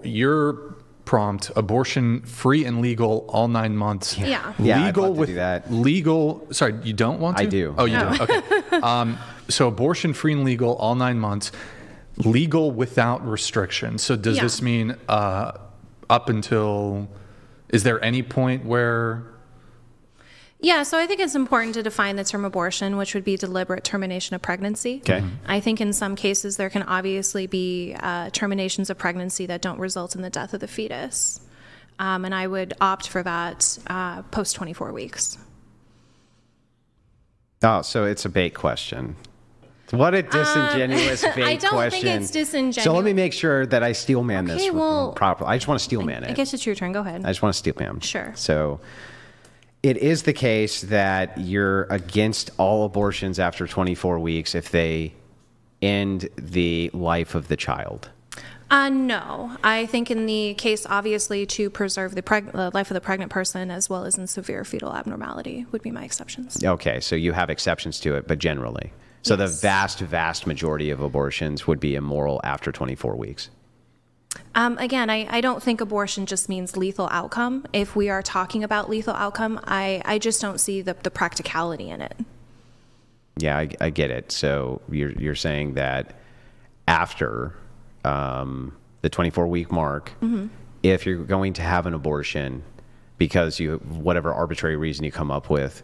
your prompt, abortion free and legal all 9 months. Yeah. I'd Legal love to with do that. legal. Sorry, you don't want to? I do. Oh, you do. Okay. So abortion free and legal all 9 months, legal without restriction. So does this mean up until? Is there any point where? Yeah, so I think it's important to define the term abortion, which would be deliberate termination of pregnancy. Okay. I think in some cases there can obviously be terminations of pregnancy that don't result in the death of the fetus. And I would opt for that post 24 weeks. Oh, so it's a bait question. What a disingenuous bait question. I don't think it's disingenuous. So let me make sure that I steel man this well, properly. I just want to steel man it. I guess it's your turn. Go ahead. I just want to steel man. Sure. So it is the case that you're against all abortions after 24 weeks if they end the life of the child. No. I think in the case, obviously, to preserve the life of the pregnant person as well as in severe fetal abnormality would be my exceptions. Okay, so you have exceptions to it, but generally. So Yes. the vast majority of abortions would be immoral after 24 weeks. Again, I don't think abortion just means lethal outcome. If we are talking about lethal outcome, I just don't see the practicality in it. Yeah, I get it. So you're saying that after the 24-week mark, if you're going to have an abortion because you whatever arbitrary reason you come up with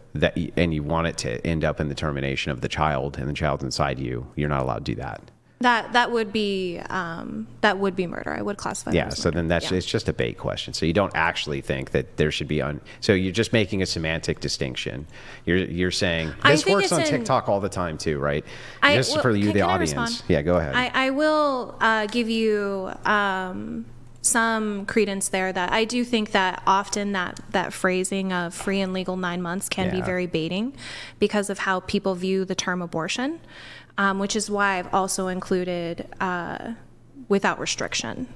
and you want it to end up in the termination of the child and the child's inside you, you're not allowed to do that. That would be murder. I would classify that as So murder. then it's just a bait question. So you don't actually think that there should be so you're just making a semantic distinction. You're saying this works on TikTok all the time too, right? Just for you, the audience. Yeah, go ahead. I will give you some credence there that I do think that often that phrasing of free and legal 9 months can be very baiting because of how people view the term abortion. Which is why I've also included without restriction.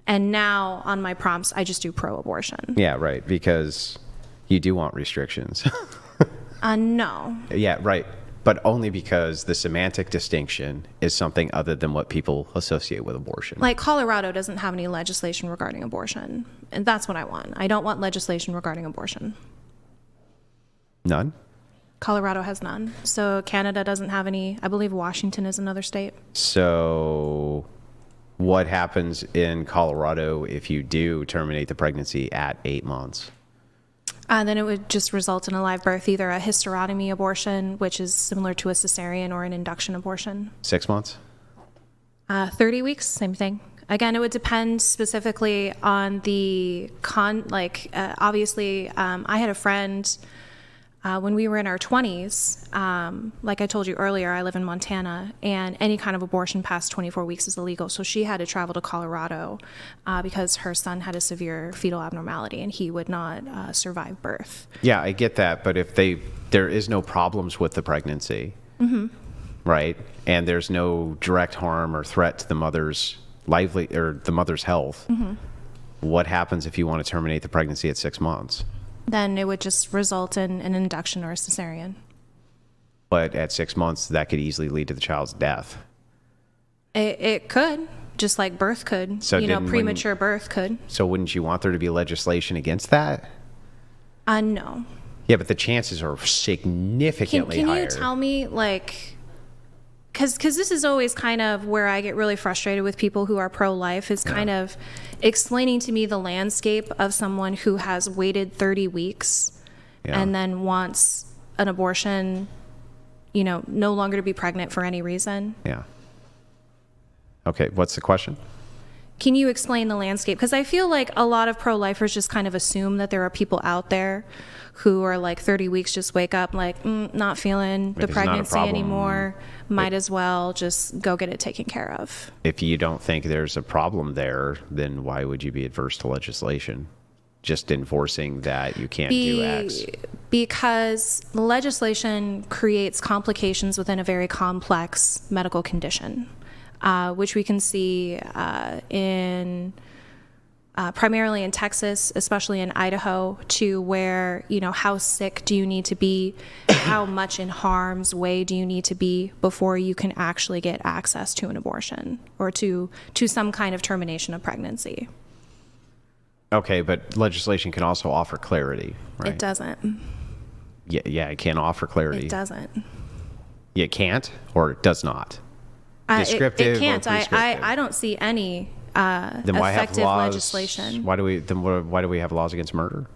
And now on my prompts, I just do pro-abortion. Yeah, right, because you do want restrictions. No. Yeah, right, but only because the semantic distinction is something other than what people associate with abortion. Like Colorado doesn't have any legislation regarding abortion. And that's what I want. I don't want legislation regarding abortion. None? Colorado has none. So Canada doesn't have any. I believe Washington is another state. So what happens in Colorado if you do terminate the pregnancy at 8 months? Then it would just result in a live birth, either a hysterotomy abortion, which is similar to a cesarean, or an induction abortion. 6 months? 30 weeks, same thing. Again, it would depend specifically on the obviously, I had a friend when we were in our 20s, like I told you earlier, I live in Montana, and any kind of abortion past 24 weeks is illegal. So she had to travel to Colorado because her son had a severe fetal abnormality and he would not survive birth. Yeah, I get that. But if there is no problems with the pregnancy, right, and there's no direct harm or threat to the mother's the mother's health, what happens if you want to terminate the pregnancy at 6 months? Then it would just result in an induction or a cesarean. But at 6 months, that could easily lead to the child's death. It could, just like birth could. So premature birth could. So wouldn't you want there to be legislation against that? No. Yeah, but the chances are significantly higher. Can you tell me, because this is always kind of where I get really frustrated with people who are pro-life, is kind of explaining to me the landscape of someone who has waited 30 weeks and then wants an abortion, no longer to be pregnant for any reason. Yeah. Okay, what's the question? Can you explain the landscape? Because I feel like a lot of pro-lifers just kind of assume that there are people out there who are 30 weeks, just wake up not feeling the pregnancy anymore. Might as well just go get it taken care of. If you don't think there's a problem there, then why would you be adverse to legislation? Just enforcing that you can't do X. Because legislation creates complications within a very complex medical condition, which we can see in primarily in Texas, especially in Idaho, to where, how sick do you need to be? How much in harm's way do you need to be before you can actually get access to an abortion or to some kind of termination of pregnancy? Okay, but legislation can also offer clarity, right? It doesn't. Yeah, it can offer clarity. It doesn't. It can't, or it does not? Descriptive it can't. Or prescriptive? I don't see any then why effective have laws, legislation. Why do we have laws against murder?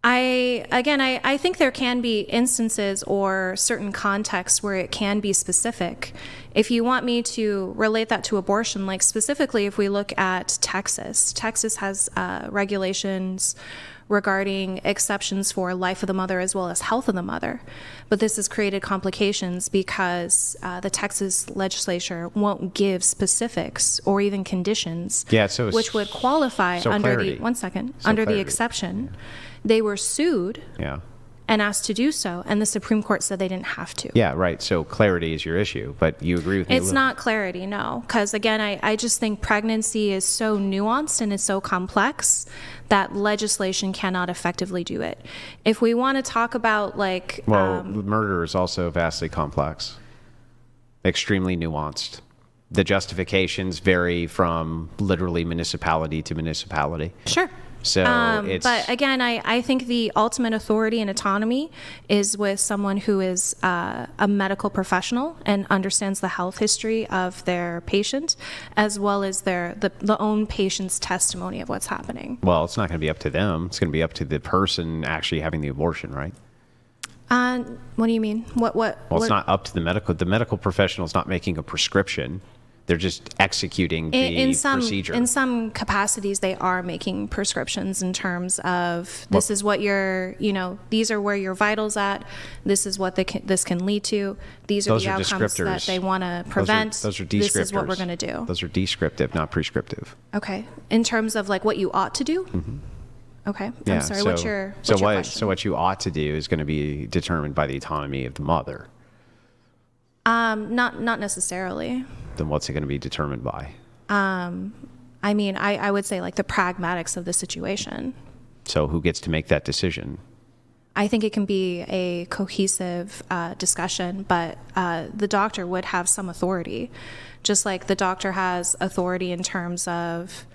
I think there can be instances or certain contexts where it can be specific. If you want me to relate that to abortion, like specifically if we look at Texas has regulations regarding exceptions for life of the mother as well as health of the mother. But this has created complications because the Texas legislature won't give specifics or even conditions, which would qualify under the exception. They were sued and asked to do so, and the Supreme Court said they didn't have to. Yeah, right. So clarity is your issue, but you agree with me? It's not clarity, no. Because again, I just think pregnancy is so nuanced and it's so complex that legislation cannot effectively do it. If we want to talk about murder is also vastly complex, extremely nuanced. The justifications vary from literally municipality to municipality. Sure. So but again, I think the ultimate authority and autonomy is with someone who is a medical professional and understands the health history of their patient, as well as the own patient's testimony of what's happening. Well, it's not going to be up to them. It's going to be up to the person actually having the abortion, right? What do you mean? Well, it's not up to the medical. The medical professional is not making a prescription. They're just executing the procedure. In some capacities, they are making prescriptions in terms of this is what these are where your vitals at. This is what this can lead to. These are the outcomes that they want to prevent. Those are descriptors. This is what we're going to do. Those are descriptive, not prescriptive. Okay. In terms of what you ought to do? Mm-hmm. Okay. Yeah, I'm sorry. What's your question? So what you ought to do is going to be determined by the autonomy of the mother. Not necessarily. Then what's it going to be determined by? I would say the pragmatics of the situation. So who gets to make that decision? I think it can be a cohesive discussion, but the doctor would have some authority, just like the doctor has authority in terms of,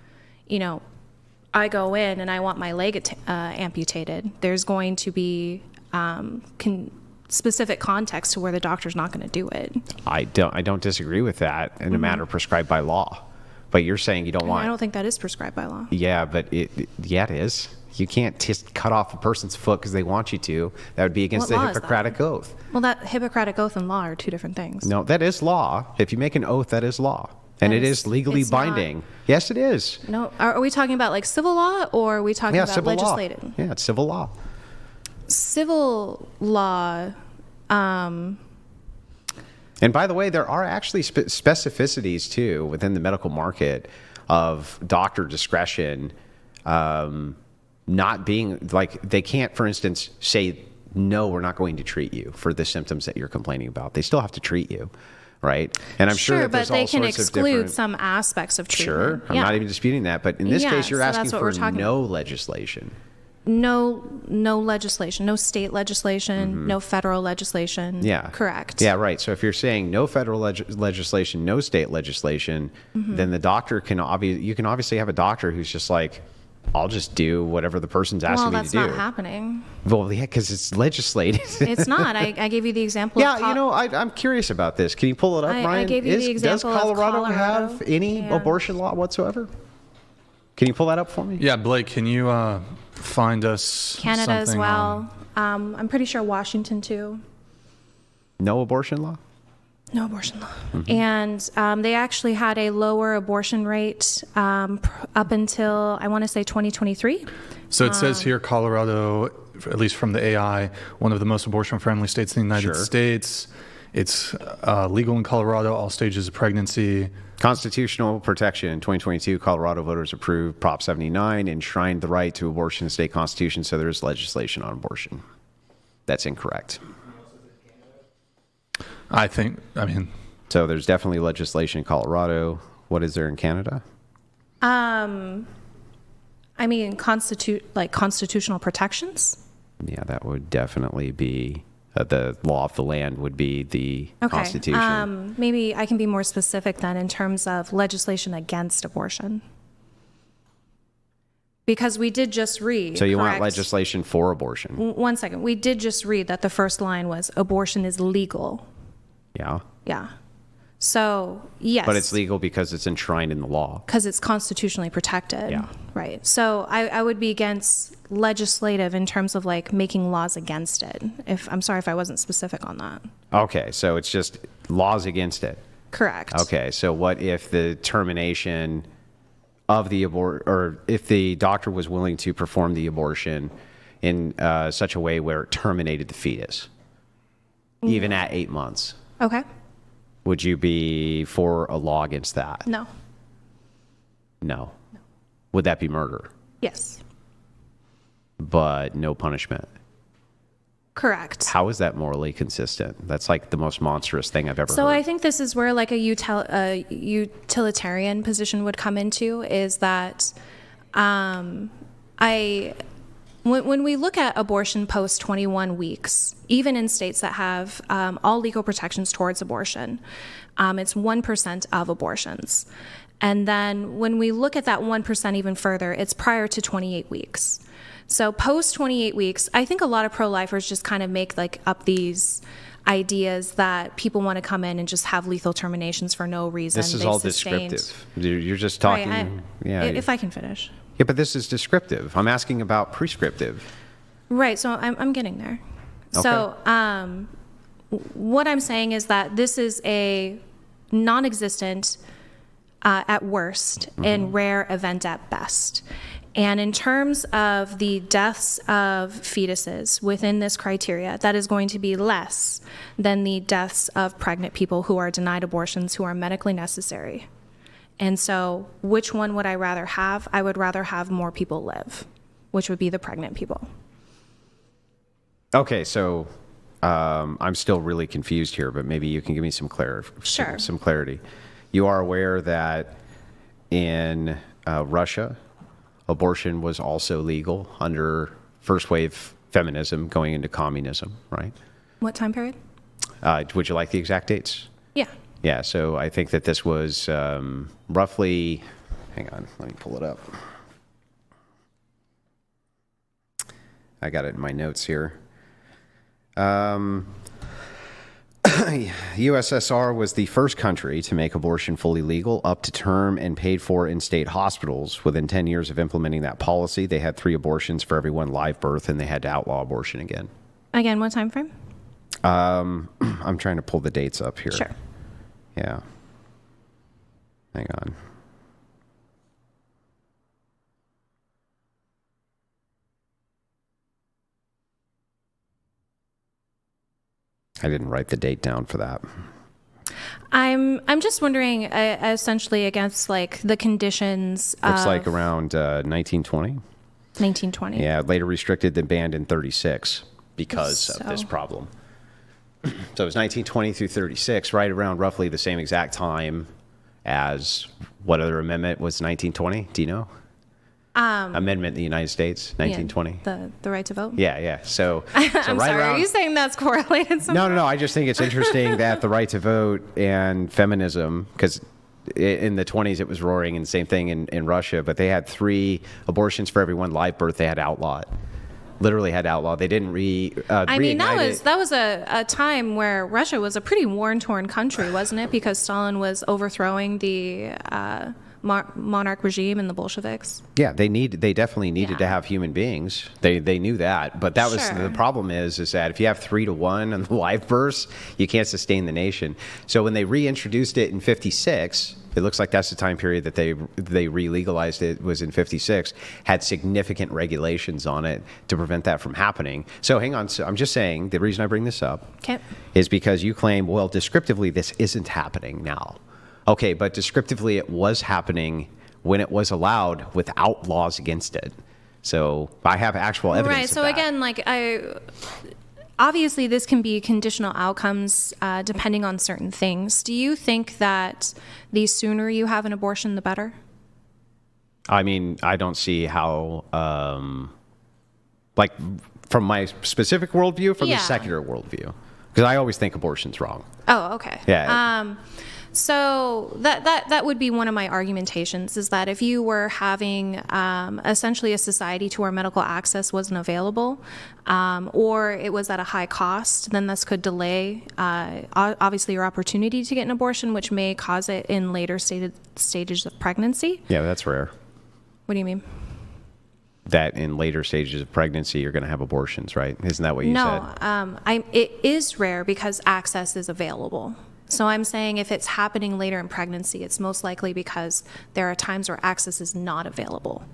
I go in and I want my leg amputated. There's going to be specific context to where the doctor's not going to do it. I don't disagree with that in a matter prescribed by law. But you're saying you don't want... I don't think that is prescribed by law. Yeah, but it is. You can't just cut off a person's foot because they want you to. That would be against the Hippocratic Oath. Well, that Hippocratic Oath and law are two different things. No, that is law. If you make an oath, that is law. And it is legally binding. Not. Yes, it is. No, are we talking about civil law or are we talking about legislative? Law. Yeah, it's civil law. Civil law... And by the way, there are actually specificities too within the medical market of doctor discretion, not being they can't, for instance, say, no, we're not going to treat you for the symptoms that you're complaining about. They still have to treat you. Right. And I'm sure that but they can exclude some aspects of treatment. Sure. I'm not even disputing that. But in this case, you're asking for no legislation. No legislation, no state legislation, no federal legislation. Yeah. Correct. Yeah, right. So if you're saying no federal legislation, no state legislation, then the doctor you can obviously have a doctor who's just I'll just do whatever the person's asking me to do. Well, that's not happening. Well, yeah, because it's legislated. It's not. I gave you the example of... I'm curious about this. Can you pull it up, Ryan? I gave you the example Does Colorado have any abortion law whatsoever? Can you pull that up for me? Yeah, Blake, can you find us Canada something as well. I'm pretty sure Washington, too. No abortion law? No abortion law. And they actually had a lower abortion rate up until, I want to say, 2023. So it says here, Colorado, at least from the AI, one of the most abortion-friendly states in the United States. It's legal in Colorado, all stages of pregnancy. Constitutional protection. In 2022, Colorado voters approved Prop 79, enshrined the right to abortion in the state constitution, so there is legislation on abortion. That's incorrect. I mean... So there's definitely legislation in Colorado. What is there in Canada? I mean, constitutional protections. Yeah, that would definitely be the law of the land would be the Constitution. Maybe I can be more specific then in terms of legislation against abortion. Because we did just read. So you want legislation for abortion? One second. We did just read that the first line was abortion is legal. Yeah. Yeah. So, yes. But it's legal because it's enshrined in the law. Because it's constitutionally protected. Yeah. Right. So I would be against legislative in terms of like making laws against it. I'm sorry if I wasn't specific on that. Okay. So it's just laws against it. Correct. Okay. So what if the termination of the or if the doctor was willing to perform the abortion in such a way where it terminated the fetus, even at 8 months? Okay. Would you be for a law against that? No. No. Would that be murder? Yes. But no punishment? Correct. How is that morally consistent? That's like the most monstrous thing I've ever heard. So I think this is where like a utilitarian position would come into, is that when we look at abortion post 21 weeks, even in states that have all legal protections towards abortion, it's 1% of abortions. And then when we look at that 1% even further, it's prior to 28 weeks. So post 28 weeks, I think a lot of pro-lifers just kind of make like up these ideas that people want to come in and just have lethal terminations for no reason. This is all descriptive. You're just talking. Right, yeah. If I can finish. Yeah, but this is descriptive. I'm asking about prescriptive. Right. So I'm getting there. Okay. So what I'm saying is that this is a non-existent at worst and rare event at best. And in terms of the deaths of fetuses within this criteria, that is going to be less than the deaths of pregnant people who are denied abortions who are medically necessary. And so which one would I rather have? I would rather have more people live, which would be the pregnant people. Okay, so I'm still really confused here, but maybe you can give me some Sure. some clarity. You are aware that in Russia, abortion was also legal under first wave feminism going into communism, right? What time period? Would you like the exact dates? Yeah. Yeah, so I think that this was roughly, hang on, let me pull it up. I got it in my notes here. USSR was the first country to make abortion fully legal, up to term and paid for in state hospitals. Within 10 years of implementing that policy, they had 3 abortions for every 1 live birth, and they had to outlaw abortion again. Again, what time frame? I'm trying to pull the dates up here. Sure. Yeah. Hang on. I didn't write the date down for that. I'm just wondering, essentially, against like the conditions. Looks like around 1920. 1920. Yeah, later restricted then banned in 36 because of this problem. So it was 1920 through 36, right around roughly the same exact time as what other amendment was 1920? Do you know? Amendment in the United States, 1920. Yeah, the right to vote? Yeah. So I'm right sorry, are you saying that's correlated somehow? No. I just think it's interesting that the right to vote and feminism, because in the 20s it was roaring, and same thing in Russia, but they had 3 abortions for every 1 live birth. They had to outlaw it. Literally had to outlaw. They didn't I mean, that was a time where Russia was a pretty war-torn country, wasn't it? Because Stalin was overthrowing the monarch regime and the Bolsheviks. Yeah, they definitely needed to have human beings. They knew that, but that was the problem. Is that if you have 3 to 1 on the live births, you can't sustain the nation. So when they reintroduced it in '56, it looks like that's the time period that they re-legalized it, was in '56. Had significant regulations on it to prevent that from happening. So hang on. So I'm just saying the reason I bring this up is because you claim, well, descriptively this isn't happening now. Okay, but descriptively it was happening when it was allowed without laws against it. So I have actual evidence. Right. So again, obviously this can be conditional outcomes depending on certain things. Do you think that the sooner you have an abortion, the better? I mean, I don't see how, like, from my specific worldview, from the Yeah. secular worldview, because I always think abortion's wrong. Oh, okay. Yeah. So that would be one of my argumentations, is that if you were having essentially a society to where medical access wasn't available, or it was at a high cost, then this could delay obviously your opportunity to get an abortion, which may cause it in later stages of pregnancy. Yeah, that's rare. What do you mean? That in later stages of pregnancy, you're going to have abortions, right? Isn't that what you said? No, it is rare because access is available. So I'm saying if it's happening later in pregnancy, it's most likely because there are times where access is not available.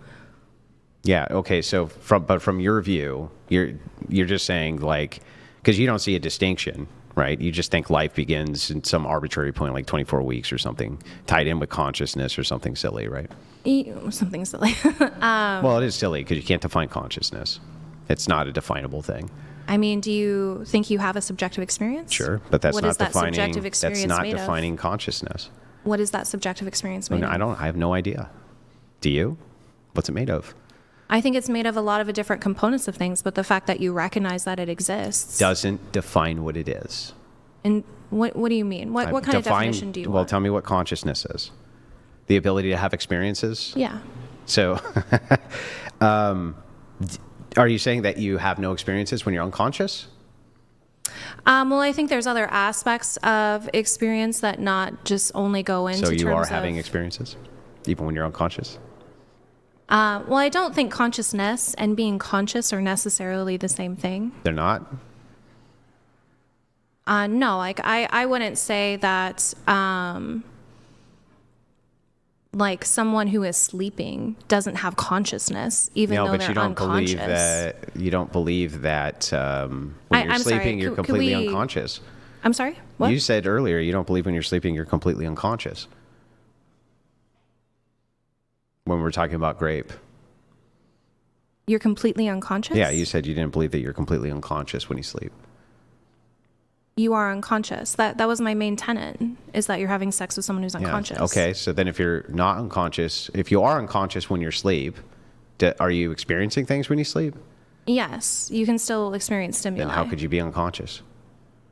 Yeah. Okay. So from your view, you're just saying, like, because you don't see a distinction, right? You just think life begins in some arbitrary point, like 24 weeks or something, tied in with consciousness or something silly, right? Something silly. Well, it is silly because you can't define consciousness. It's not a definable thing. I mean, do you think you have a subjective experience? Sure, but that's What not is that defining. subjective experience That's not made of? defining consciousness. What is that subjective experience made of? I have no idea. Do you? What's it made of? I think it's made of a lot of different components of things, but the fact that you recognize that it exists Doesn't define what it is. And what do you mean? What kind of definition do you Well, want? tell me what consciousness is. The ability to have experiences? Yeah. So, are you saying that you have no experiences when you're unconscious? Well, I think there's other aspects of experience that not just only go into So you terms are of, having experiences, even when you're unconscious? well, I don't think consciousness and being conscious are necessarily the same thing. They're not? No, like I wouldn't say that like someone who is sleeping doesn't have consciousness, even No, though but they're you don't unconscious. you don't believe that when you're I'm sorry, sleeping, you're can completely we- unconscious. I'm sorry? What? You said earlier you don't believe when you're sleeping, you're completely unconscious. When we're talking about grape. You're completely unconscious? Yeah, you said you didn't believe that you're completely unconscious when you sleep. You are unconscious. That was my main tenet, is that you're having sex with someone who's Yeah. unconscious. Okay, so then if you're not unconscious, if you are unconscious when you're asleep, are you experiencing things when you sleep? Yes, you can still experience stimuli. Then how could you be unconscious?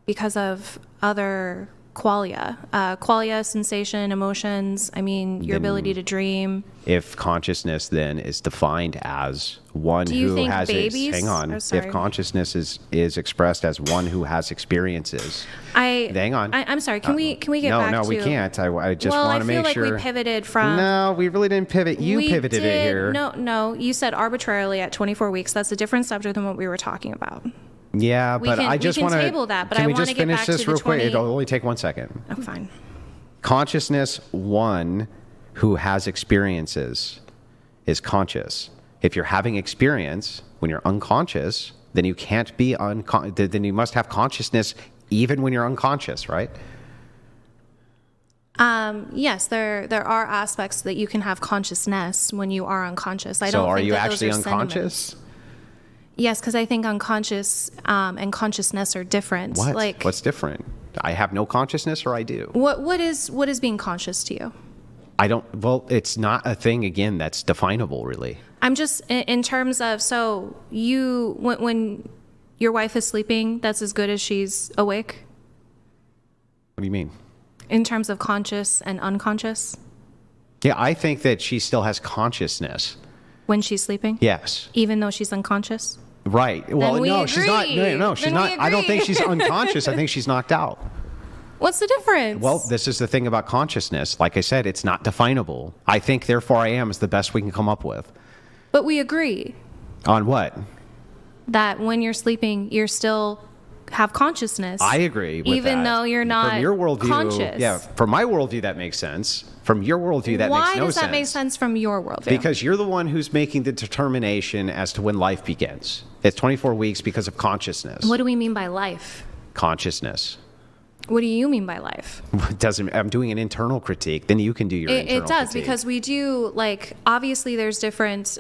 Because of other qualia, sensation, emotions. I mean, your ability to dream. If consciousness then is defined as one Do you who think has babies- hang on. oh, If sorry. consciousness is expressed as one who has experiences. Hang on. I'm sorry. Can we get no, back to? No, we can't. I just well, want I to feel make like sure. we pivoted from. No, we really didn't pivot. You we pivoted did, it here. No. You said arbitrarily at 24 weeks. That's a different subject than what we were talking about. Yeah, We but can- I we just can want to table that, but Can I we wanna just get finish back to this the real quick? 20 It'll only take 1 second. Oh, fine. Consciousness, one who has experiences is conscious. If you're having experience when you're unconscious, then you can't be then you must have consciousness even when you're unconscious, right? Yes, there are aspects that you can have consciousness when you are unconscious. I So don't are think you that actually those are unconscious? synonyms. Yes, because I think unconscious and consciousness are different. What? Like, What's different? I have no consciousness, or I do? what is being conscious to you? I don't. Well, it's not a thing again that's definable, really. I'm just in terms of, so you when your wife is sleeping, that's as good as she's awake What do you mean? in terms of conscious and unconscious Yeah, I think that she still has consciousness. when she's sleeping, Yes. even though she's unconscious. Right. Well, we no, she's not. agree. No, she's Then not. we I don't think agree. she's unconscious. I think she's knocked out. What's the difference? Well, this is the thing about consciousness. Like I said, it's not definable. I think therefore I am is the best we can come up with. but we agree On what? that when you're sleeping, you're still have consciousness. I agree with even that. though you're not From your worldview, conscious. yeah, from my worldview that makes sense. From your worldview that Why makes no does sense. that make sense from your worldview? Because you're the one who's making the determination as to when life begins. It's 24 weeks because of consciousness. What do we mean by life? Consciousness. What do you mean by life? Doesn't. I'm doing an internal critique. Then you can do your internal It does, critique. because we do, like, obviously there's different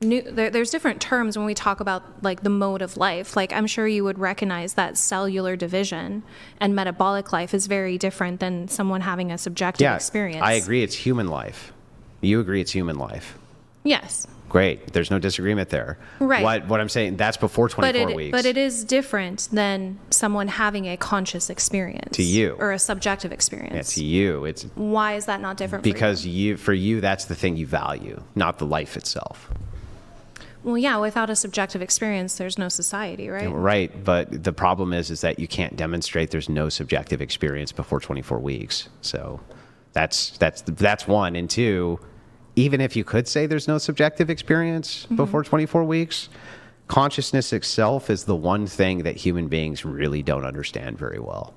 there's different terms when we talk about, like, the mode of life. Like, I'm sure you would recognize that cellular division and metabolic life is very different than someone having a subjective experience. I agree. It's human life. You agree it's human life. Yes. Great. There's no disagreement there. Right. What I'm saying, that's before 24 weeks. But it is different than someone having a conscious experience. To you. Or a subjective experience. Yeah, to you. Why is that not different because for you? for you, that's the thing you value, not the life itself. Well, yeah, without a subjective experience, there's no society, right? Right. But the problem is that you can't demonstrate there's no subjective experience before 24 weeks. So that's one. And two, even if you could say there's no subjective experience before 24 weeks, consciousness itself is the one thing that human beings really don't understand very well.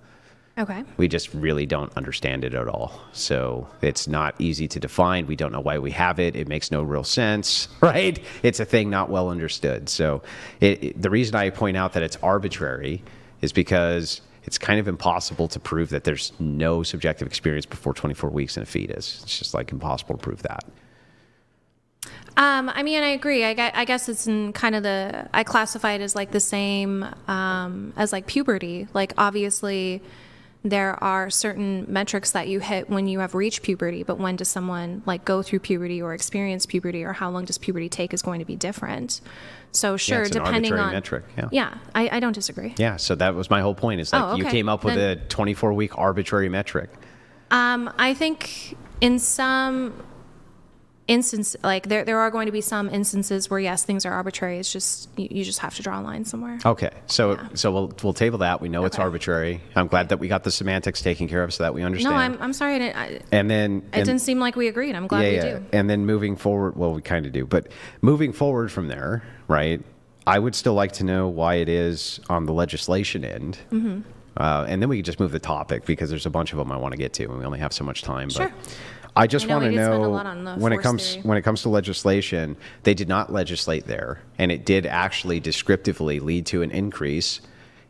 Okay. We just really don't understand it at all. So it's not easy to define. We don't know why we have it. It makes no real sense, right? It's a thing not well understood. So the reason I point out that it's arbitrary is because it's kind of impossible to prove that there's no subjective experience before 24 weeks in a fetus. It's just like impossible to prove that. I mean, I agree. I guess it's in kind of I classify it as like the same as like puberty. Like obviously there are certain metrics that you hit when you have reached puberty, but when does someone like go through puberty or experience puberty, or how long does puberty take is going to be different. So sure, it's depending an arbitrary on metric. Yeah, I don't disagree. Yeah, so that was my whole point. Is like you came up with a 24-week arbitrary metric. I think in some instance, like there are going to be some instances where yes, things are arbitrary. It's just you just have to draw a line somewhere. Okay, so we'll table that. We know it's arbitrary. I'm glad that we got the semantics taken care of so that we understand. No, I'm sorry. It didn't seem like we agreed. I'm glad we do. And then moving forward, well, we kind of do, but moving forward from there, right? I would still like to know why it is on the legislation end. Mm-hmm. And then we can just move the topic because there's a bunch of them I want to get to, and we only have so much time. Sure. But I just want to know when it theory. comes to legislation, they did not legislate there, and it did actually descriptively lead to an increase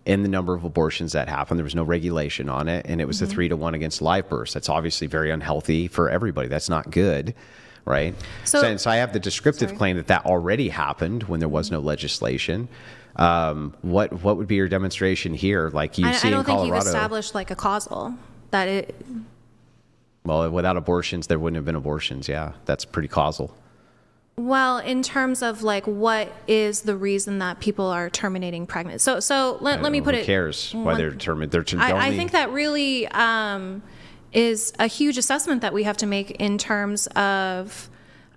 in the number of abortions that happened. There was no regulation on it, and it was the 3-to-1 against live births. That's obviously very unhealthy for everybody. That's not good, right? So since I have the descriptive claim that already happened when there was no legislation, what would be your demonstration here? Like you see in Colorado. I don't think you've established like a causal that it. Well, without abortions, there wouldn't have been abortions. Yeah, that's pretty causal. Well, in terms of like what is the reason that people are terminating pregnant? So let me put it. Who cares why they're terminating? I think that really is a huge assessment that we have to make in terms of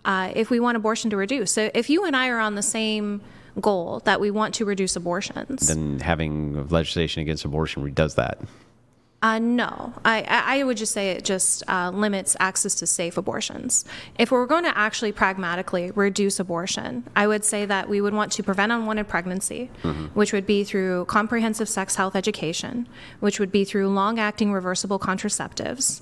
if we want abortion to reduce. So if you and I are on the same goal that we want to reduce abortions, then having legislation against abortion does that. No, I would just say it just limits access to safe abortions. If we're going to actually pragmatically reduce abortion, I would say that we would want to prevent unwanted pregnancy, which would be through comprehensive sex health education, which would be through long-acting reversible contraceptives.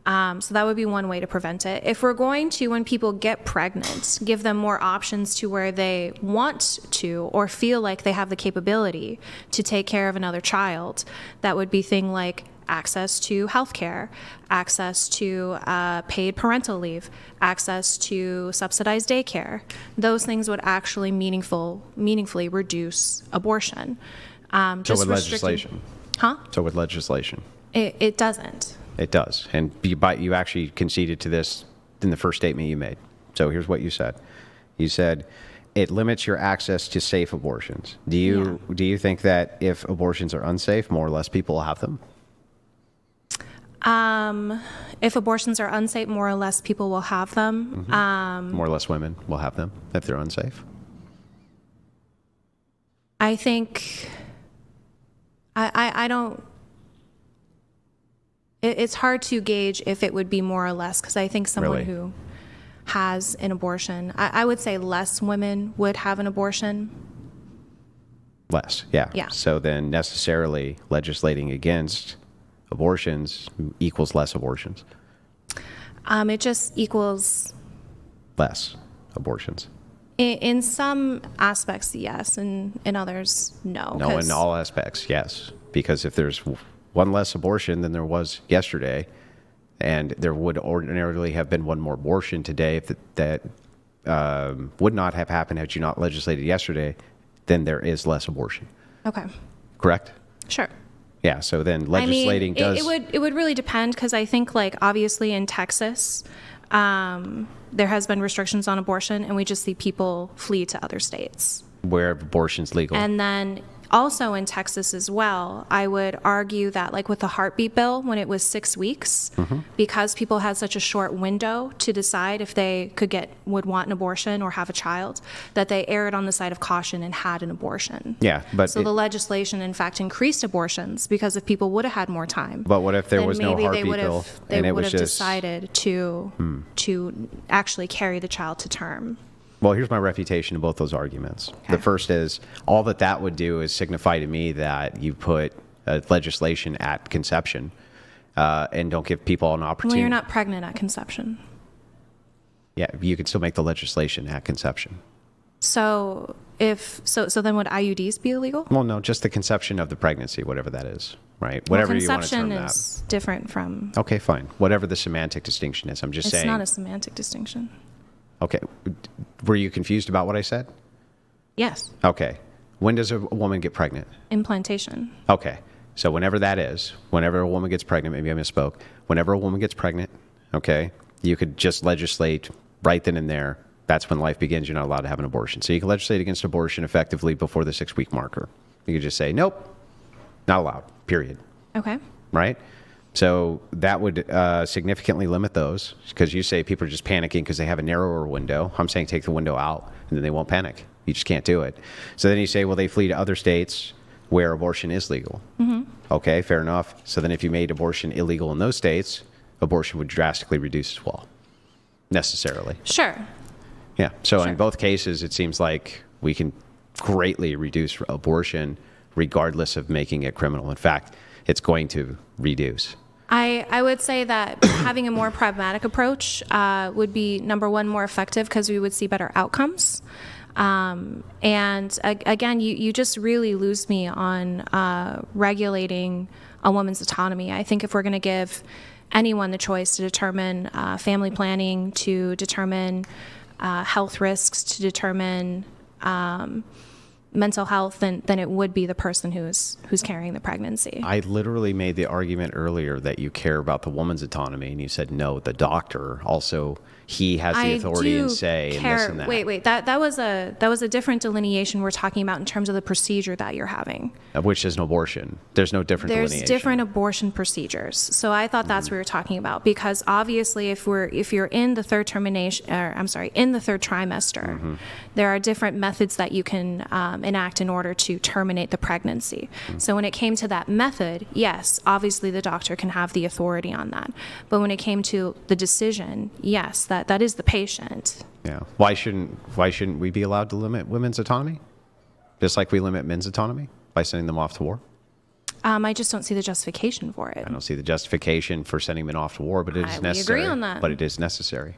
So that would be one way to prevent it. If we're going to, when people get pregnant, give them more options to where they want to or feel like they have the capability to take care of another child, that would be things like access to health care, access to paid parental leave, access to subsidized daycare. Those things would actually meaningfully reduce abortion. So with legislation? Huh? So with legislation? It doesn't. It does. And you actually conceded to this in the first statement you made. So here's what you said. You said it limits your access to safe abortions. Do you think that if abortions are unsafe, more or less people will have them? If abortions are unsafe, more or less people will have them. More or less women will have them if they're unsafe? I think I don't. It's hard to gauge if it would be more or less, because I think someone who has an abortion, I would say less women would have an abortion. Less, yeah. Yeah. So then necessarily legislating against abortions equals less abortions. It just equals less abortions. In some aspects, yes, and in others, no. No, in all aspects, yes. Because if there's one less abortion than there was yesterday, and there would ordinarily have been one more abortion today if that would not have happened had you not legislated yesterday, then there is less abortion. Okay. Correct? Sure. Yeah, so then legislating it would really depend, because I think, like, obviously in Texas, there has been restrictions on abortion, and we just see people flee to other states. Where abortion's legal. And then also in Texas as well, I would argue that like with the heartbeat bill, when it was 6 weeks, because people had such a short window to decide if they would want an abortion or have a child, that they erred on the side of caution and had an abortion. Yeah, but so the legislation in fact increased abortions because if people would have had more time. But what if there was no heartbeat bill and it would have just decided to actually carry the child to term? Well, here's my refutation of both those arguments. Okay. The first is all that would do is signify to me that you put legislation at conception and don't give people an opportunity. Well, you're not pregnant at conception. Yeah, you can still make the legislation at conception. So then would IUDs be illegal? Well, no, just the conception of the pregnancy, whatever that is, right? Whatever you want to term that. Conception is different from... Okay, fine. Whatever the semantic distinction is, I'm just saying... It's not a semantic distinction. Okay. Were you confused about what I said? Yes. Okay. When does a woman get pregnant? Implantation. Okay. So whenever that is, whenever a woman gets pregnant, maybe I misspoke, whenever a woman gets pregnant, okay, you could just legislate right then and there. That's when life begins. You're not allowed to have an abortion. So you can legislate against abortion effectively before the 6-week marker. You could just say, nope, not allowed, period. Okay. Right? So that would significantly limit those because you say people are just panicking because they have a narrower window. I'm saying take the window out and then they won't panic. You just can't do it. So then you say, well, they flee to other states where abortion is legal. Okay, fair enough. So then if you made abortion illegal in those states, abortion would drastically reduce as well, necessarily. Sure. Yeah. So in both cases, it seems like we can greatly reduce abortion regardless of making it criminal. In fact, it's going to reduce. I would say that having a more pragmatic approach would be, number one, more effective because we would see better outcomes. And again, you just really lose me on regulating a woman's autonomy. I think if we're going to give anyone the choice to determine family planning, to determine health risks, to determine mental health, then it would be the person who's carrying the pregnancy. I literally made the argument earlier that you care about the woman's autonomy, and you said no, the doctor also, he has the authority and say and this and that. Wait, that was a different delineation we're talking about in terms of the procedure that you're having. Which is an abortion. There's no different delineation. There's different abortion procedures. So I thought that's what we were talking about because obviously if you're in the third trimester, there are different methods that you can enact in order to terminate the pregnancy. So when it came to that method, yes, obviously the doctor can have the authority on that. But when it came to the decision, yes, that is the patient. Yeah. Why shouldn't we be allowed to limit women's autonomy? Just like we limit men's autonomy by sending them off to war? I just don't see the justification for it. I don't see the justification for sending men off to war, but it is necessary. We agree on that. But it is necessary.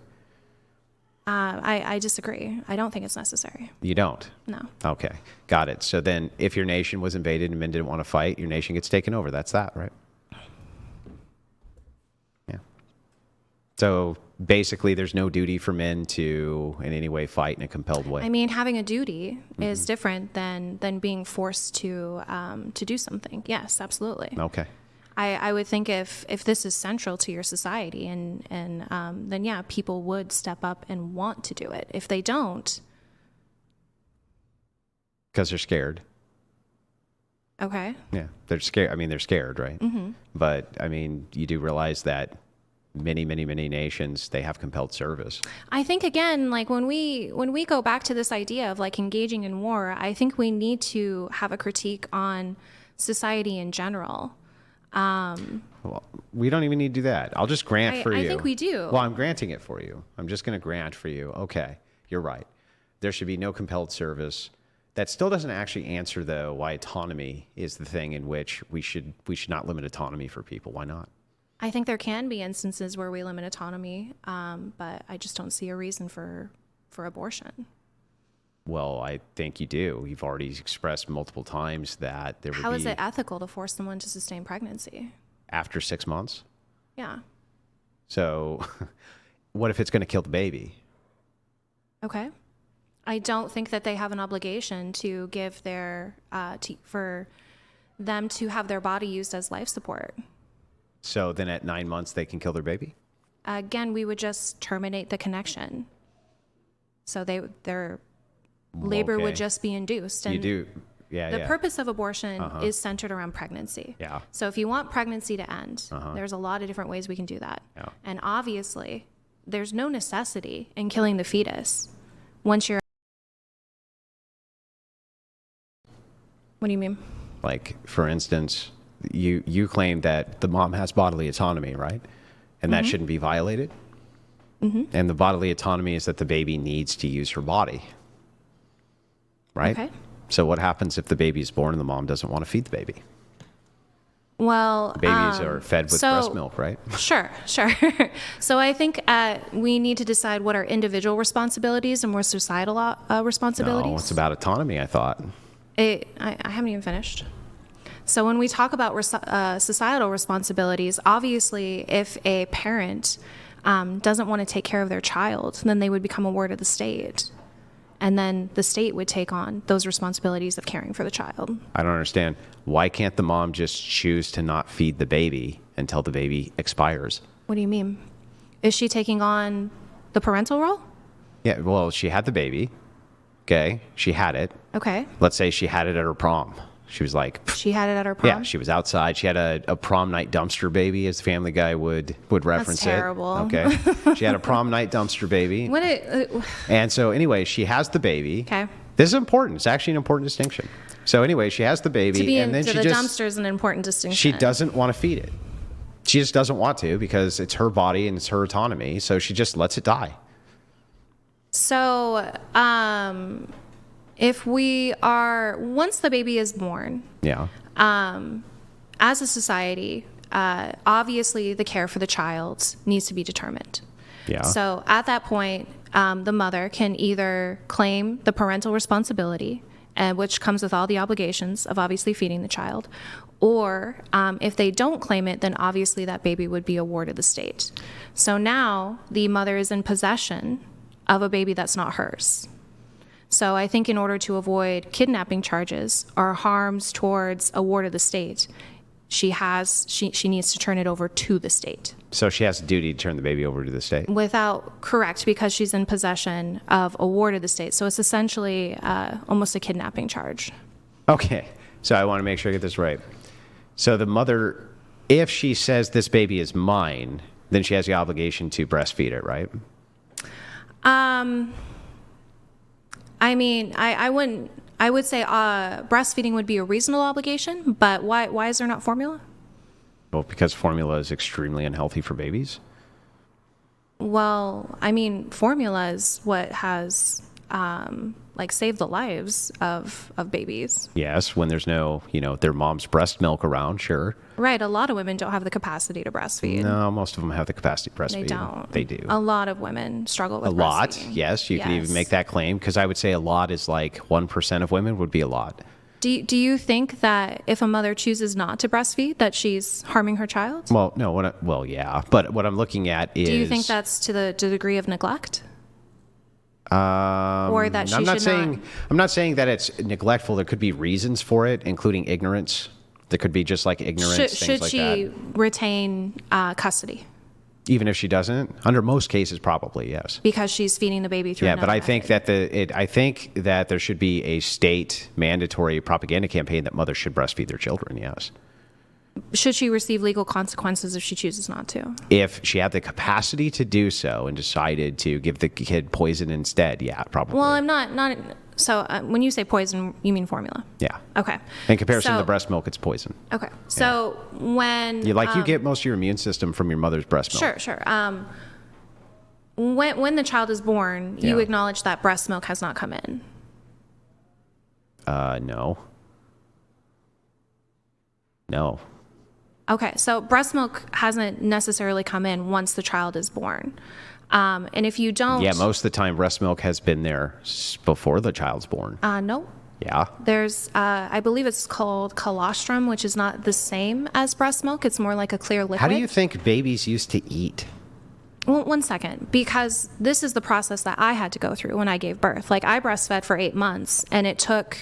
I disagree. I don't think it's necessary. You don't? No. Okay. Got it. So then if your nation was invaded and men didn't want to fight, your nation gets taken over. That's that, right? Yeah. So basically there's no duty for men to in any way fight in a compelled way. I mean, having a duty is different than being forced to do something. Yes, absolutely. Okay. I would think if this is central to your society and then yeah, people would step up and want to do it. If they don't, because they're scared. Okay. Yeah, they're scared. I mean, they're scared, right? But I mean, you do realize that many nations, they have compelled service. I think again, like when we go back to this idea of like engaging in war, I think we need to have a critique on society in general. Well, we don't even need to do that. I'll just grant for you. I think we do. Well, I'm granting it for you. I'm just going to grant for you. Okay, you're right. There should be no compelled service. That still doesn't actually answer, though, why autonomy is the thing in which we should not limit autonomy for people. Why not? I think there can be instances where we limit autonomy, but I just don't see a reason for abortion. Well, I think you do. You've already expressed multiple times that there would be... How is it ethical to force someone to sustain pregnancy? After 6 months? Yeah. So what if it's going to kill the baby? Okay. I don't think that they have an obligation to give their... for them to have their body used as life support. So then at 9 months, they can kill their baby? Again, we would just terminate the connection. So their labor would just be induced. And the purpose of abortion is centered around pregnancy. Yeah. So if you want pregnancy to end, there's a lot of different ways we can do that. Yeah. And obviously, there's no necessity in killing the fetus once you're... What do you mean? Like, for instance, you claim that the mom has bodily autonomy, right? And that shouldn't be violated. And the bodily autonomy is that the baby needs to use her body, right? Okay. So what happens if the baby is born and the mom doesn't want to feed the baby? Well, Babies are fed with breast milk, right? Sure. So I think we need to decide what are individual responsibilities and more societal responsibilities. No, it's about autonomy, I thought. I haven't even finished. So when we talk about societal responsibilities, obviously, if a parent doesn't want to take care of their child, then they would become a ward of the state. And then the state would take on those responsibilities of caring for the child. I don't understand. Why can't the mom just choose to not feed the baby until the baby expires? What do you mean? Is she taking on the parental role? Yeah, well, she had the baby. Okay, she had it. Okay. Let's say she had it at her prom. She was like... She had it at her prom? Yeah, she was outside. She had a prom night dumpster baby, as Family Guy would reference That's terrible. it. Okay. She had a prom night dumpster baby. And so anyway, she has the baby. Okay. This is important. It's actually an important distinction. So anyway, she has the baby. To be and then into she the just, dumpster is an important distinction. She doesn't want to feed it. She just doesn't want to because it's her body and it's her autonomy. So she just lets it die. So, if once the baby is born, Yeah. as a society, obviously the care for the child needs to be determined. Yeah. So at that point, the mother can either claim the parental responsibility, which comes with all the obligations of obviously feeding the child, or if they don't claim it, then obviously that baby would be a ward of the state. So now the mother is in possession of a baby that's not hers. So I think in order to avoid kidnapping charges or harms towards a ward of the state, she needs to turn it over to the state. So she has a duty to turn the baby over to the state? Correct, because she's in possession of a ward of the state. So it's essentially almost a kidnapping charge. Okay. So I want to make sure I get this right. So the mother, if she says this baby is mine, then she has the obligation to breastfeed it, right? I mean, I would say breastfeeding would be a reasonable obligation, but why is there not formula? Well, because formula is extremely unhealthy for babies. Well, I mean, formula is what has saved the lives of babies. Yes, when there's no, their mom's breast milk around, sure. Right. A lot of women don't have the capacity to breastfeed. No, most of them have the capacity to breastfeed. They don't. They do. A lot of women struggle with a lot. breastfeeding. Yes, you can even make that claim because I would say a lot is like 1% of women would be a lot. Do you think that if a mother chooses not to breastfeed, that she's harming her child? Well, no. Yeah, but what I'm looking at is. Do you think that's to the degree of neglect? Or that I'm not saying that it's neglectful. There could be reasons for it, including ignorance. There could be just like ignorance, things should like she that. retain custody? Even if she doesn't, under most cases, probably yes. Because she's feeding the baby through. Yeah, but I think that there should be a state mandatory propaganda campaign that mothers should breastfeed their children. Yes. Should she receive legal consequences if she chooses not to? If she had the capacity to do so and decided to give the kid poison instead, yeah, probably. Well, I'm not. So when you say poison, you mean formula? Yeah. Okay. In comparison to breast milk, it's poison. Okay. So when you get most of your immune system from your mother's breast milk. Sure. When the child is born, you acknowledge that breast milk has not come in. No. No. Okay, so breast milk hasn't necessarily come in once the child is born. And if you don't... Yeah, most of the time breast milk has been there before the child's born. No. Yeah. There's, I believe it's called colostrum, which is not the same as breast milk. It's more like a clear liquid. How do you think babies used to eat? Well, one second, because this is the process that I had to go through when I gave birth. Like, I breastfed for 8 months, and it took...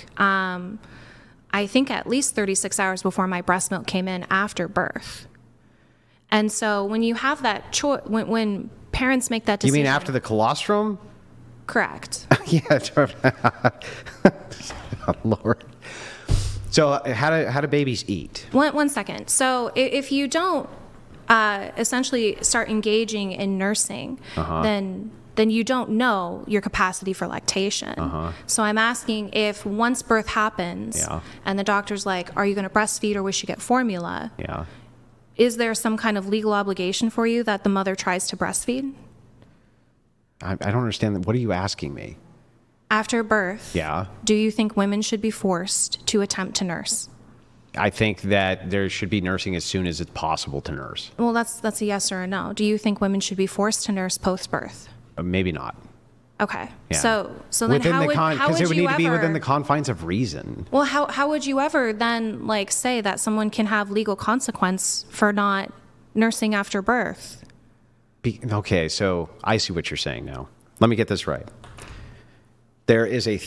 I think at least 36 hours before my breast milk came in after birth. And so when you have that choice, when parents make that You decision. mean after the colostrum? Correct. Yeah. Oh, Lord. So how do babies eat? One second. So if you don't essentially start engaging in nursing, then you don't know your capacity for lactation. So I'm asking, if once birth happens and the doctor's like, are you going to breastfeed or we should get formula? Yeah. Is there some kind of legal obligation for you that the mother tries to breastfeed? I don't understand. What are you asking me? After birth, do you think women should be forced to attempt to nurse? I think that there should be nursing as soon as it's possible to nurse. Well, that's a yes or a no. Do you think women should be forced to nurse post-birth? Maybe not. Okay. Yeah. So then how would because it would you need ever, to be within the confines of reason. Well, how would you ever then like say that someone can have legal consequence for not nursing after birth? Okay, so I see what you're saying now. Let me get this right. There is a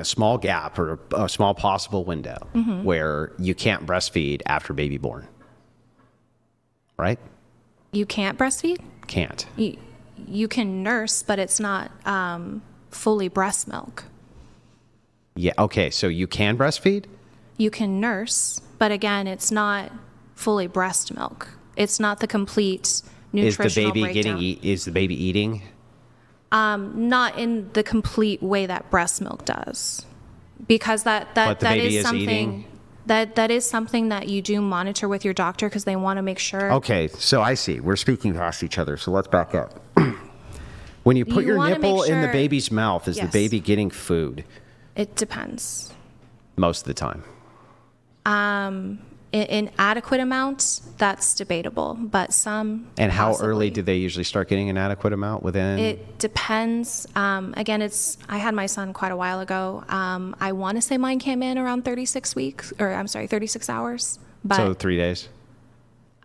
small gap or a small possible window where you can't breastfeed after baby born. Right? You can't breastfeed? Can't. You can nurse, but it's not fully breast milk. Yeah, okay, so you can breastfeed? You can nurse, but again, it's not fully breast milk. It's not the complete nutritional breakdown. Is the baby eating? Not in the complete way that breast milk does, because that is something eating? that is something that you do monitor with your doctor because they want to make sure. Okay, so I see. We're speaking past each other, so let's back up. When you put your nipple in the baby's mouth, is the baby getting food? It depends. Most of the time. In adequate amounts, that's debatable, but some. And how early do they usually start getting an adequate amount within? It depends. Again, I had my son quite a while ago. I want to say mine came in around 36 hours. But, so 3 days?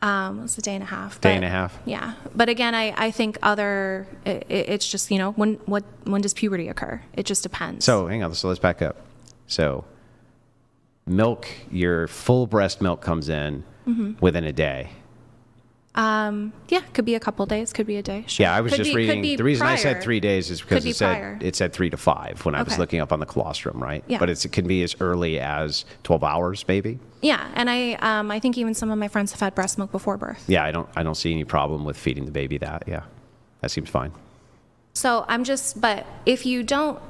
It's a day and a half. Day and a half? Yeah. But again, I think it's just, when does puberty occur? It just depends. So hang on, so let's back up. So milk, your full breast milk comes in within a day. Yeah, could be a couple days, could be a day. Sure. Yeah, I was just reading. The reason I said 3 days is because it said 3 to 5 when I was looking up on the colostrum, right? Yeah. But it can be as early as 12 hours, maybe. Yeah, and I think even some of my friends have had breast milk before birth. Yeah, I don't see any problem with feeding the baby that. Yeah, that seems fine. So but if you don't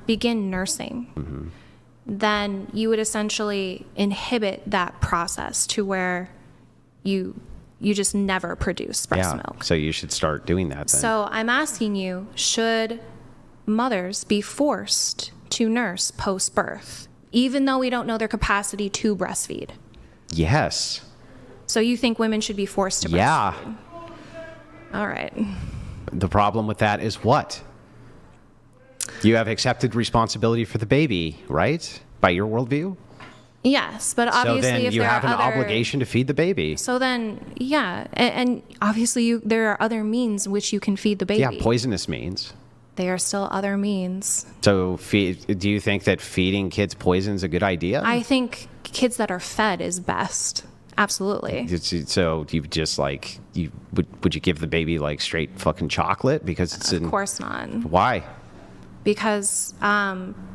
begin nursing, then you would essentially inhibit that process to where you just never produce breast milk. So you should start doing that then. So I'm asking you, should mothers be forced to nurse post-birth, even though we don't know their capacity to breastfeed? Yes. So you think women should be forced to breastfeed? Yeah. All right. The problem with that is what? You have accepted responsibility for the baby, right? By your worldview? Yes, but obviously so then if you there have are an obligation to feed the baby. So then, yeah, and obviously there are other means which you can feed the baby. Yeah, poisonous means. There are still other means. So do you think that feeding kids poison is a good idea? I think kids that are fed is best. Absolutely. So you just would you give the baby like straight fucking chocolate because it's of course not. Why? Because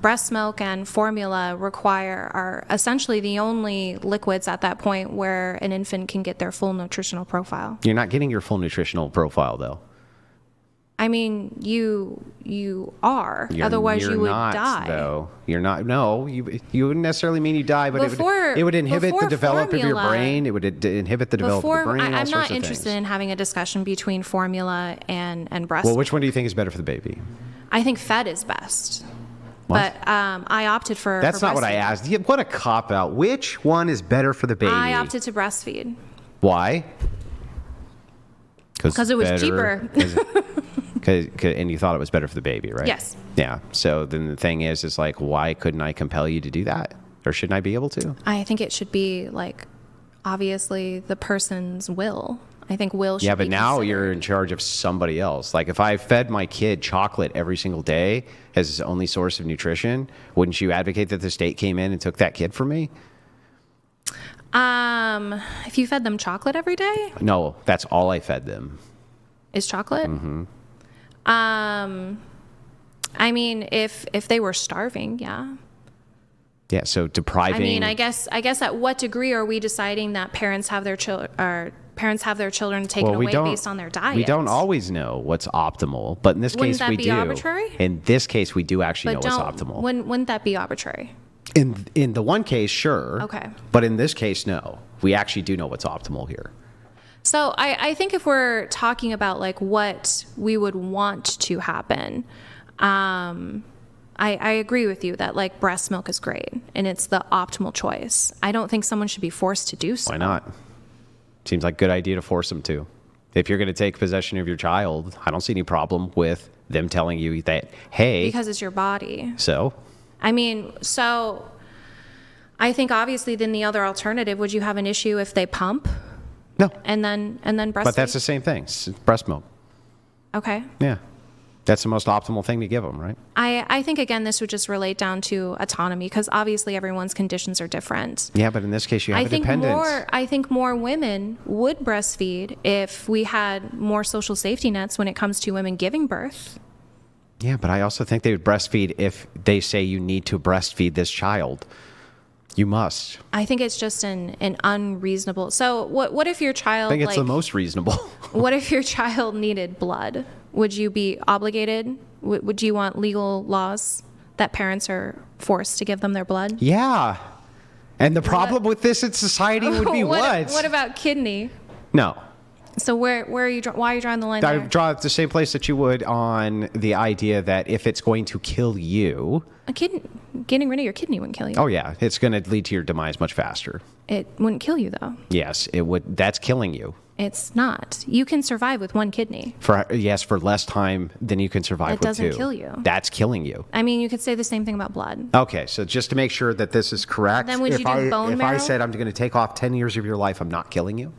breast milk and formula are essentially the only liquids at that point where an infant can get their full nutritional profile. You're not getting your full nutritional profile though. I mean, you are. Otherwise, you would die. Though you're not. No, you wouldn't necessarily mean you die, but it would inhibit the development of your brain. It would inhibit the development of the brain. I'm not interested in having a discussion between formula and breast. Well, which one do you think is better for the baby? I think fed is best. What? But I opted for. That's not what I asked. What a cop out. Which one is better for the baby? I opted to breastfeed. Why? Because it was cheaper. And you thought it was better for the baby, right? Yes. Yeah. So then the thing is like, why couldn't I compel you to do that? Or shouldn't I be able to? I think it should be obviously the person's will. I think will should be Yeah, but now considered. you're in charge of somebody else. Like if I fed my kid chocolate every single day as his only source of nutrition, wouldn't you advocate that the state came in and took that kid from me? If you fed them chocolate every day, No, that's all I fed them. is chocolate. I mean, if they were starving, yeah. Yeah, so depriving. I mean, I guess at what degree are we deciding that parents have their children taken away based on their diet? We don't always know what's optimal, but in this Wouldn't case that we be do. arbitrary? In this case, we do actually know what's optimal. Wouldn't that be arbitrary? In the one case, sure. Okay. But in this case, no. We actually do know what's optimal here. So I think if we're talking about like what we would want to happen, I agree with you that like breast milk is great and it's the optimal choice. I don't think someone should be forced to do so. Why not? Seems like a good idea to force them to. If you're going to take possession of your child, I don't see any problem with them telling you that, hey. Because it's your body. So? I mean, so I think obviously then the other alternative, would you have an issue if they pump? No. And then breastfeed? But that's the same thing. It's breast milk. Okay. Yeah. That's the most optimal thing to give them, right? I think, again, this would just relate down to autonomy because obviously everyone's conditions are different. Yeah, but in this case, you have a dependence. I think more women would breastfeed if we had more social safety nets when it comes to women giving birth. Yeah, but I also think they would breastfeed if they say you need to breastfeed this child. You must. I think it's just an unreasonable. So what if your child? I think it's the most reasonable. What if your child needed blood? Would you be obligated? Would you want legal laws that parents are forced to give them their blood? Yeah. And the problem with this in society would be what? What about kidney? No. So why are you drawing the line I there? draw it the same place that you would on the idea that if it's going to kill you. Getting rid of your kidney wouldn't kill you. Oh, yeah. It's going to lead to your demise much faster. It wouldn't kill you, though. Yes, it would. That's killing you. It's not. You can survive with one kidney. For less time than you can survive with two. It doesn't kill you. That's killing you. I mean, you could say the same thing about blood. Okay, so just to make sure that this is correct, Then would you do bone marrow? If I said I'm going to take off 10 years of your life, I'm not killing you?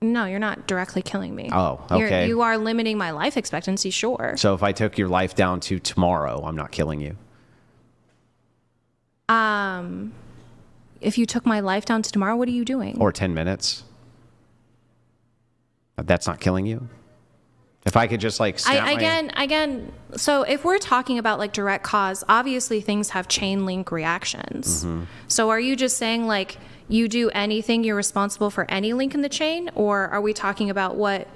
No, you're not directly killing me. Oh, okay. You are limiting my life expectancy, sure. So if I took your life down to tomorrow, I'm not killing you? If you took my life down to tomorrow, what are you doing? Or 10 minutes? That's not killing you? If I could just like snap Again, so if we're talking about like direct cause, obviously things have chain link reactions. Mm-hmm. So are you just saying like you do anything, you're responsible for any link in the chain? Or are we talking about what?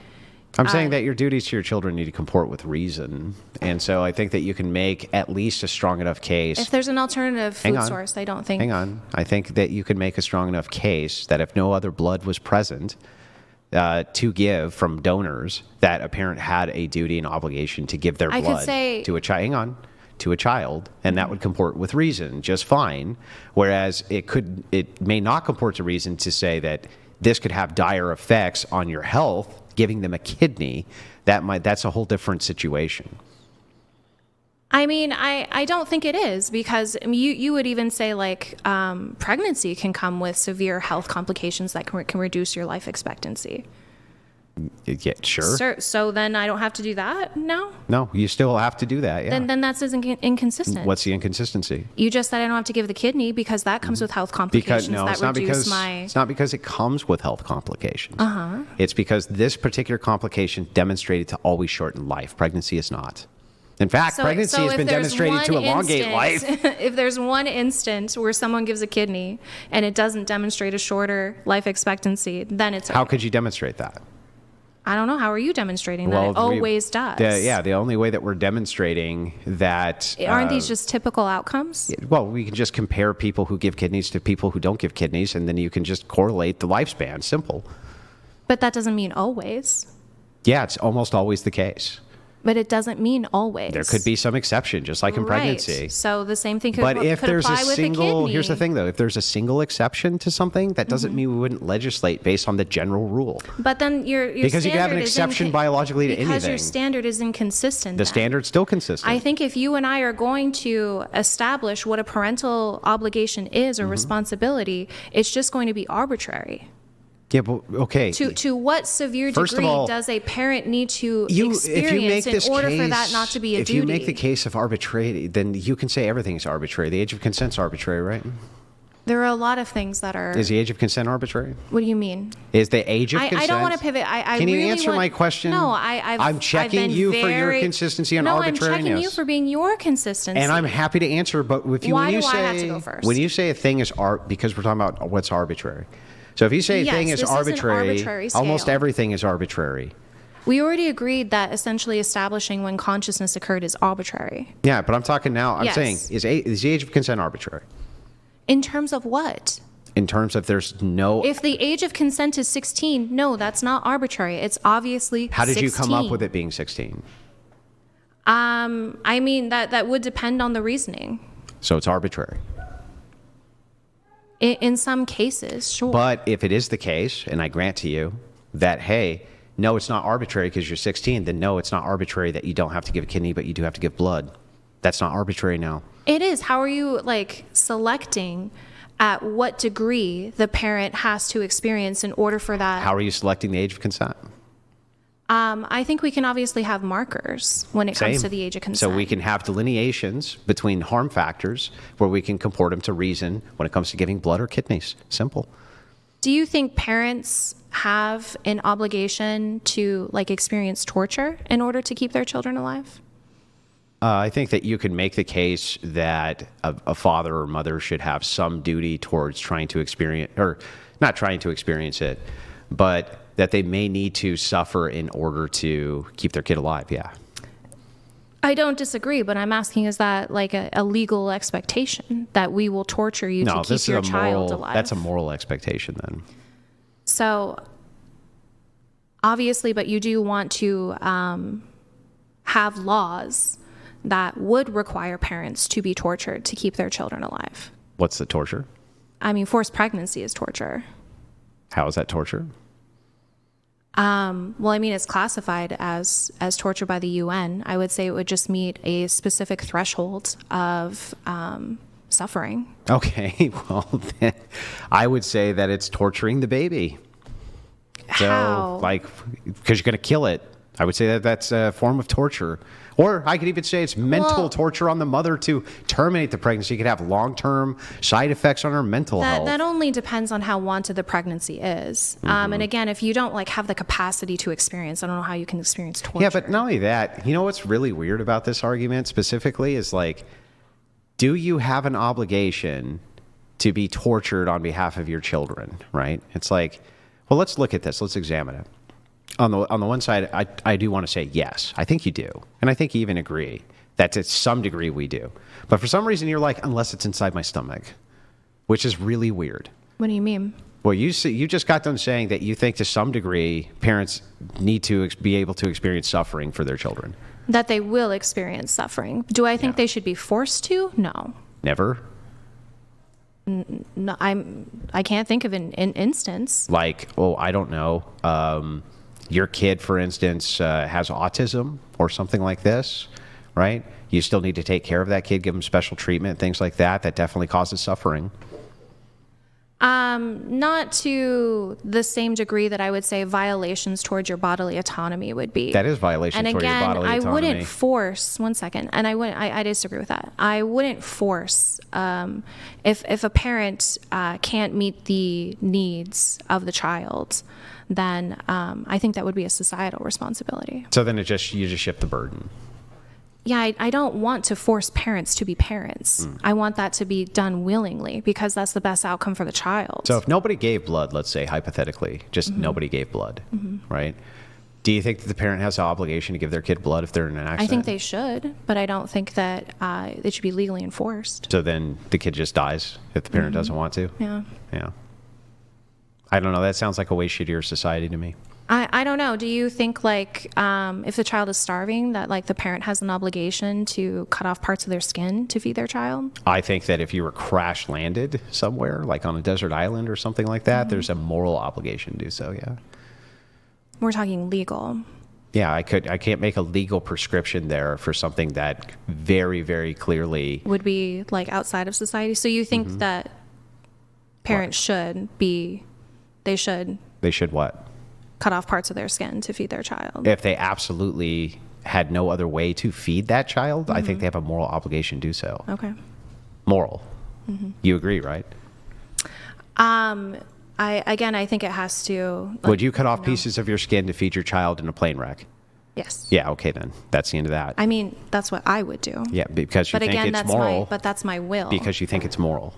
I'm saying that your duties to your children need to comport with reason. And so I think that you can make at least a strong enough case. If there's an alternative food source, I don't think. Hang on. I think that you can make a strong enough case that if no other blood was present to give from donors, that a parent had a duty and obligation to give their blood to a child. Hang on. To a child, and that would comport with reason just fine. Whereas it may not comport to reason to say that this could have dire effects on your health. Giving them a kidney, that's a whole different situation. I mean, I don't think it is because you would even say like pregnancy can come with severe health complications that can reduce your life expectancy. Yeah, sure. So then I don't have to do that? No? No, you still have to do that, yeah. Then that's inconsistent. What's the inconsistency? You just said I don't have to give the kidney because that comes with health complications It's not because it comes with health complications. Uh-huh. It's because this particular complication demonstrated to always shorten life. Pregnancy is not. In fact, pregnancy has been demonstrated to elongate life. If there's one instance where someone gives a kidney and it doesn't demonstrate a shorter life expectancy, then it's okay. How could you demonstrate that? I don't know. How are you demonstrating that? It always does. The only way that we're demonstrating that... Aren't these just typical outcomes? Well, we can just compare people who give kidneys to people who don't give kidneys, and then you can just correlate the lifespan. Simple. But that doesn't mean always. Yeah, it's almost always the case. But it doesn't mean always. There could be some exception, just like in pregnancy. So the same thing could apply with a kidney. Here's the thing, though. If there's a single exception to something, that doesn't mean we wouldn't legislate based on the general rule. But then your because you can have an exception biologically to anything. Because your standard is inconsistent. The standard's still consistent. I think if you and I are going to establish what a parental obligation is or responsibility, it's just going to be arbitrary. Yeah, but okay. To what severe degree does a parent need to experience in order for that not to be a duty? If you make the case of arbitrary, then you can say everything's arbitrary. The age of consent's arbitrary, right? There are a lot of things that are. Is the age of consent arbitrary? What do you mean? Is the age of consent? I don't want to pivot. Can you really answer my question? No, I'm checking you for your consistency and arbitrariness. No, I'm checking you for being your consistency. And I'm happy to answer, but when you I say have to go first? When you say a thing is because we're talking about what's arbitrary. So if you say a thing is arbitrary, almost everything is arbitrary. We already agreed that essentially establishing when consciousness occurred is arbitrary. Yeah, but I'm talking now. I'm saying is the age of consent arbitrary? In terms of what? In terms of there's no... If the age of consent is 16, no, that's not arbitrary. It's obviously 16. How did you come up with it being 16? I mean, that would depend on the reasoning. So it's arbitrary. In some cases, sure. But if it is the case, and I grant to you that, hey, no, it's not arbitrary because you're 16, then no, it's not arbitrary that you don't have to give a kidney, but you do have to give blood. That's not arbitrary now. It is. How are you, selecting at what degree the parent has to experience in order for that? How are you selecting the age of consent? I think we can obviously have markers when it comes to the age of consent. So we can have delineations between harm factors where we can comport them to reason when it comes to giving blood or kidneys. Simple. Do you think parents have an obligation to experience torture in order to keep their children alive? I think that you can make the case that a father or mother should have some duty towards trying to experience, or not trying to experience it, but that they may need to suffer in order to keep their kid alive. Yeah. I don't disagree, but I'm asking, is that a legal expectation that we will torture you to keep your child alive? That's a moral expectation then. So obviously, but you do want to have laws that would require parents to be tortured to keep their children alive. What's the torture? I mean, forced pregnancy is torture. How is that torture? Well, I mean, it's classified as torture by the UN. I would say it would just meet a specific threshold of suffering. Okay, well, then I would say that it's torturing the baby. How? So, because you're going to kill it. I would say that that's a form of torture. Or I could even say it's mental torture on the mother to terminate the pregnancy. You could have long-term side effects on her mental health. That only depends on how wanted the pregnancy is. And again, if you don't have the capacity to experience, I don't know how you can experience torture. Yeah, but not only that, you know what's really weird about this argument specifically is do you have an obligation to be tortured on behalf of your children, right? It's well, let's look at this. Let's examine it. On the one side, I do want to say yes. I think you do. And I think you even agree that to some degree we do. But for some reason, you're unless it's inside my stomach, which is really weird. What do you mean? Well, you just got done saying that you think to some degree parents need to be able to experience suffering for their children. That they will experience suffering. Do I think they should be forced to? No. Never? No, I can't think of an instance. I don't know. Your kid, for instance, has autism or something like this, right? You still need to take care of that kid, give them special treatment, things like that. That definitely causes suffering. Not to the same degree that I would say violations towards your bodily autonomy would be. That is violation towards your bodily autonomy. I wouldn't force, one second, and I disagree with that. I wouldn't force, if a parent can't meet the needs of the child, then I think that would be a societal responsibility. So then you just shift the burden. Yeah, I don't want to force parents to be parents. I want that to be done willingly because that's the best outcome for the child. So if nobody gave blood, let's say hypothetically, just nobody gave blood, right? Do you think that the parent has an obligation to give their kid blood if they're in an accident? I think they should, but I don't think that it should be legally enforced. So then the kid just dies if the parent doesn't want to? Yeah. Yeah. I don't know. That sounds like a way shittier society to me. I don't know. Do you think if the child is starving that the parent has an obligation to cut off parts of their skin to feed their child? I think that if you were crash landed somewhere on a desert island or something like that, there's a moral obligation to do so. Yeah. We're talking legal. Yeah, I can't make a legal prescription there for something that very, very clearly would be outside of society. So you think that parents should what? Cut off parts of their skin to feed their child. If they absolutely had no other way to feed that child, I think they have a moral obligation to do so. Okay. Moral. You agree, right? I think it has to. Would you cut off pieces of your skin to feed your child in a plane wreck? Yes. Yeah, okay then. That's the end of that. I mean, that's what I would do. Yeah, because you But think again, it's moral. but that's my will. Because you think it's moral.